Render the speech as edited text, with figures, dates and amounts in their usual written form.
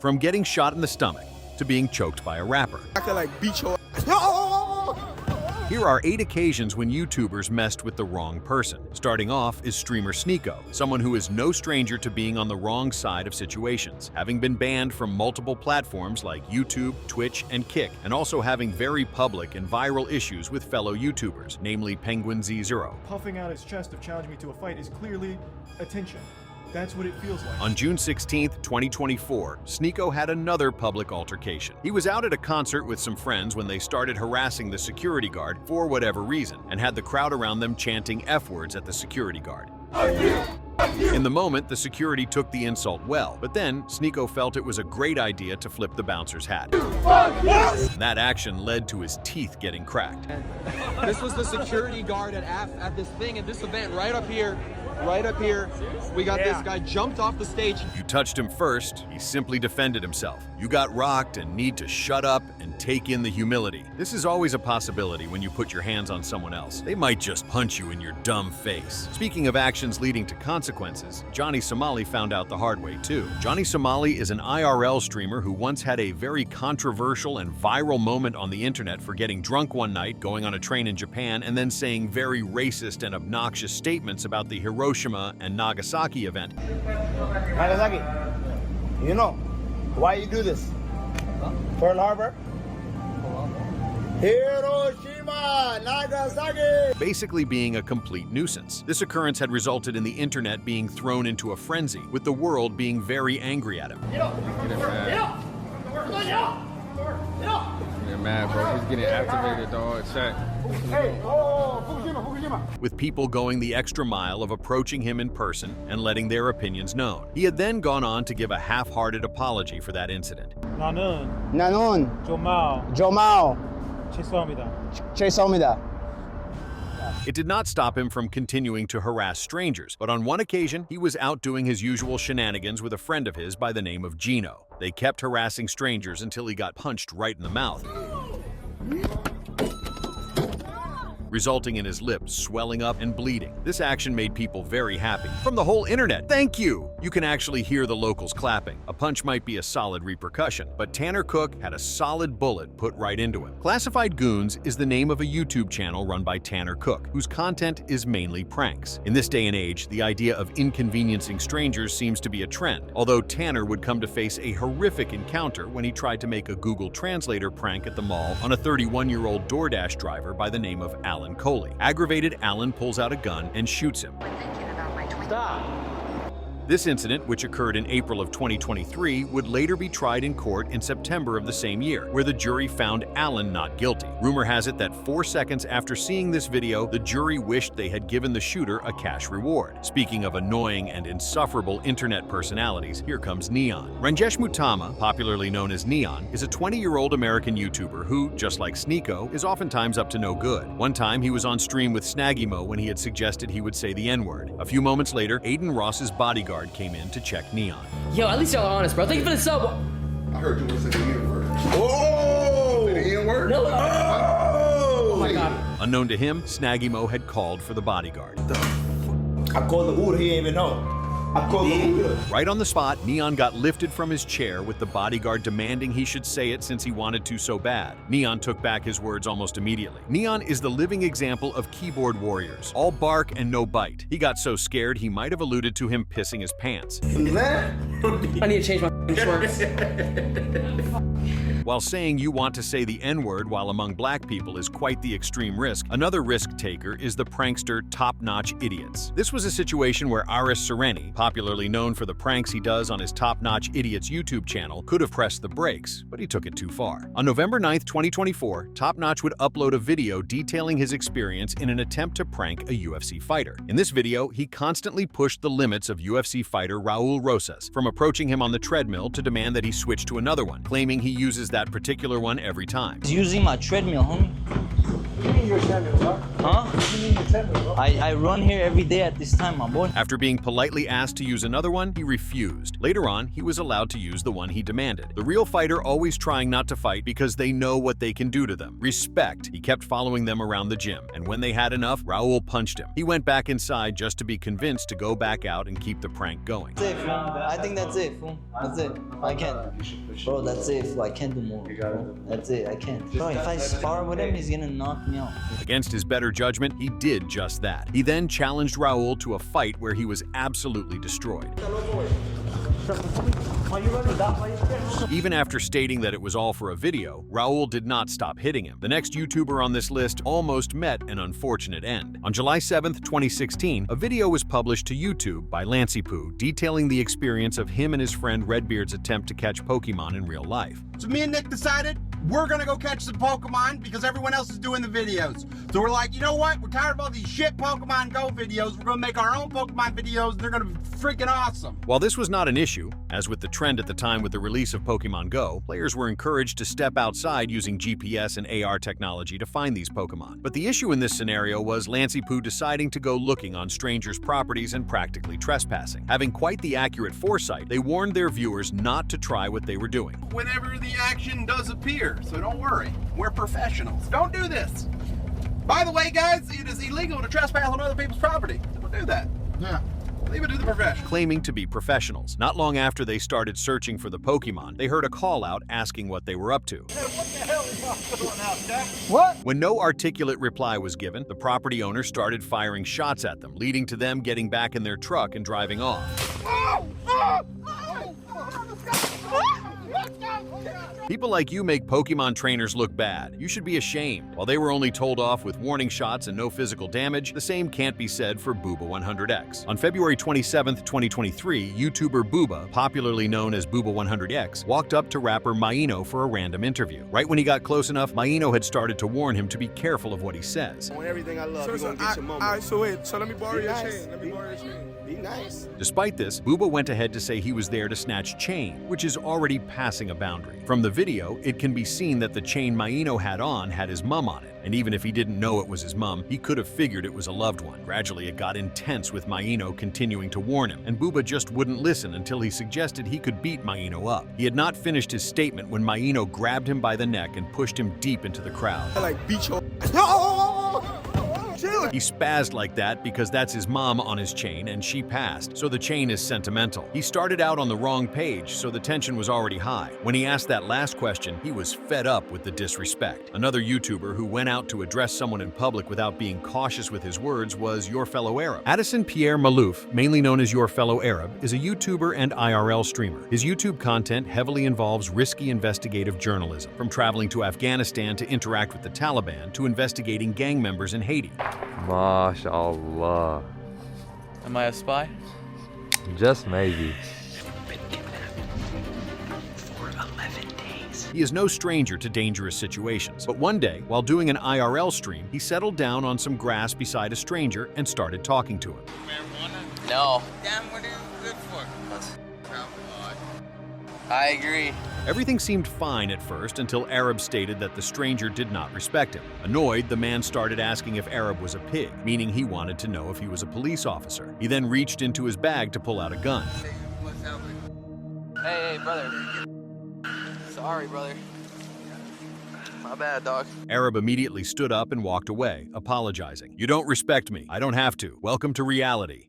From getting shot in the stomach to being choked by a rapper. I could like beat your Here are 8 occasions when YouTubers messed with the wrong person. Starting off is streamer Sneako, someone who is no stranger to being on the wrong side of situations, having been banned from multiple platforms like YouTube, Twitch, and Kick, and also having very public and viral issues with fellow YouTubers, namely Penguin Z0. Puffing out his chest of challenging me to a fight is clearly attention. That's what it feels like. On June 16, 2024, Sneako had another public altercation. He was out at a concert with some friends when they started harassing the security guard for whatever reason, and had the crowd around them chanting F-words at the security guard. In the moment, the security took the insult well, but then Sneako felt it was a great idea to flip the bouncer's hat. That action led to his teeth getting cracked. This was the security guard at this thing, at this event right up here. We got this guy jumped off the stage. You touched him first, he simply defended himself. You got rocked and need to shut up and take in the humility. This is always a possibility when you put your hands on someone else. They might just punch you in your dumb face. Speaking of actions leading to consequences, Johnny Somali found out the hard way too. Johnny Somali is an IRL streamer who once had a very controversial and viral moment on the internet for getting drunk one night, going on a train in Japan, and then saying very racist and obnoxious statements about the Hiroshima and Nagasaki event. Nagasaki, you know why you do this? Pearl Harbor? Hiroshima, Nagasaki! Basically being a complete nuisance. This occurrence had resulted in the internet being thrown into a frenzy, with the world being very angry at him. They're mad, bro. He's getting activated, dog. Check. With people going the extra mile of approaching him in person and letting their opinions known. He had then gone on to give a half-hearted apology for that incident. 나는 조마오 조마오 죄송합니다. It did not stop him from continuing to harass strangers, but on one occasion, he was out doing his usual shenanigans with a friend of his by the name of Gino. They kept harassing strangers until he got punched right in the mouth, resulting in his lips swelling up and bleeding. This action made people very happy. From the whole internet, thank you! You can actually hear the locals clapping. A punch might be a solid repercussion, but Tanner Cook had a solid bullet put right into him. Classified Goons is the name of a YouTube channel run by Tanner Cook, whose content is mainly pranks. In this day and age, the idea of inconveniencing strangers seems to be a trend, although Tanner would come to face a horrific encounter when he tried to make a Google Translator prank at the mall on a 31-year-old DoorDash driver by the name of Alan Coley. Aggravated, Alan pulls out a gun and shoots him. Stop! This incident, which occurred in April of 2023, would later be tried in court in September of the same year, where the jury found Allen not guilty. Rumor has it that 4 seconds after seeing this video, the jury wished they had given the shooter a cash reward. Speaking of annoying and insufferable internet personalities, here comes Neon. Ranjesh Mutama, popularly known as Neon, is a 20-year-old American YouTuber who, just like Sneako, is oftentimes up to no good. One time, he was on stream with Snaggimo when he had suggested he would say the N-word. A few moments later, Aiden Ross's bodyguard came in to check Neon. Yo, at least y'all are honest, bro. Thank you for the sub. I heard you want to say the N-word. Oh! The N-word? No. Oh! Oh my god. Unknown to him, Snaggimo had called for the bodyguard. I called the Uber, he didn't even know. I called the Uber. Right on the spot, Neon got lifted from his chair with the bodyguard demanding he should say it since he wanted to so bad. Neon took back his words almost immediately. Neon is the living example of keyboard warriors, all bark and no bite. He got so scared he might have alluded to him pissing his pants. I need to change my shorts. While saying you want to say the N-word while among black people is quite the extreme risk, another risk taker is the prankster Top Notch Idiots. This was a situation where Aris Sereni, popularly known for the pranks he does on his Top Notch Idiots YouTube channel, could have pressed the brakes, but he took it too far. On November 9, 2024, Top Notch would upload a video detailing his experience in an attempt to prank a UFC fighter. In this video, he constantly pushed the limits of UFC fighter Raul Rosas, from approaching him on the treadmill to demand that he switch to another one, claiming he uses that particular one every time. He's using my treadmill, homie. Huh? I run here every day at this time, my boy. After being politely asked to use another one, he refused. Later on, he was allowed to use the one he demanded. The real fighter always trying not to fight because they know what they can do to them. Respect. He kept following them around the gym, and when they had enough, Raul punched him. He went back inside just to be convinced to go back out and keep the prank going. That's it, fool. I think that's it, fool. That's it. I can't. Bro, that's it, fool. I can't do more. Bro. That's it. I can't. Bro, if I spar with him, he's gonna knock me out. Against his better judgment, he did just that. He then challenged Raul to a fight where he was absolutely destroyed. Even after stating that it was all for a video, Raul did not stop hitting him. The next YouTuber on this list almost met an unfortunate end. On July 7th, 2016, a video was published to YouTube by LancyPoo detailing the experience of him and his friend Redbeard's attempt to catch Pokemon in real life. So me and Nick decided we're gonna go catch some Pokemon because everyone else is doing the videos. So we're like, you know what? We're tired of all these shit Pokemon Go videos. We're gonna make our own Pokemon videos. They're gonna be freaking awesome. While this was not an issue, as with the trend at the time with the release of Pokemon Go, players were encouraged to step outside using GPS and AR technology to find these Pokemon. But the issue in this scenario was LancyPoo deciding to go looking on strangers' properties and practically trespassing. Having quite the accurate foresight, they warned their viewers not to try what they were doing. Whenever the action does appear, so don't worry. We're professionals. Don't do this. By the way, guys, it is illegal to trespass on other people's property. Don't do that. Yeah. Leave it to the professionals. Claiming to be professionals. Not long after they started searching for the Pokemon, they heard a call out asking what they were up to. Hey, what the hell is going out, Jack? What? When no articulate reply was given, the property owner started firing shots at them, leading to them getting back in their truck and driving off. People like you make Pokemon trainers look bad. You should be ashamed. While they were only told off with warning shots and no physical damage, the same can't be said for Booba100X. On February 27, 2023, YouTuber Booba, popularly known as Booba100X, walked up to rapper Maino for a random interview. Right when he got close enough, Maino had started to warn him to be careful of what he says. On everything I love, you're gonna get your moment. Alright, so wait, so let me borrow your nice. chain. Let me borrow your chain. Be nice. Despite this, Booba went ahead to say he was there to snatch chain, which is already passing a boundary. From the video, it can be seen that the chain Maino had on had his mum on it, and even if he didn't know it was his mum, he could have figured it was a loved one. Gradually, it got intense with Maino continuing to warn him, and Booba just wouldn't listen until he suggested he could beat Maino up. He had not finished his statement when Maino grabbed him by the neck and pushed him deep into the crowd. I like beat your He spazzed like that because that's his mom on his chain and she passed, so the chain is sentimental. He started out on the wrong page, so the tension was already high. When he asked that last question, he was fed up with the disrespect. Another YouTuber who went out to address someone in public without being cautious with his words was Your Fellow Arab. Addison Pierre Malouf, mainly known as Your Fellow Arab, is a YouTuber and IRL streamer. His YouTube content heavily involves risky investigative journalism, from traveling to Afghanistan to interact with the Taliban to investigating gang members in Haiti. MashaAllah. Am I a spy? Just maybe. He is no stranger to dangerous situations, but one day, while doing an IRL stream, he settled down on some grass beside a stranger and started talking to him. Marijuana? No. Damn, what is it good for? I agree. Everything seemed fine at first until Arab stated that the stranger did not respect him. Annoyed, the man started asking if Arab was a pig, meaning he wanted to know if he was a police officer. He then reached into his bag to pull out a gun. Hey, brother. Sorry, brother. My bad, dog. Arab immediately stood up and walked away, apologizing. You don't respect me. I don't have to. Welcome to reality.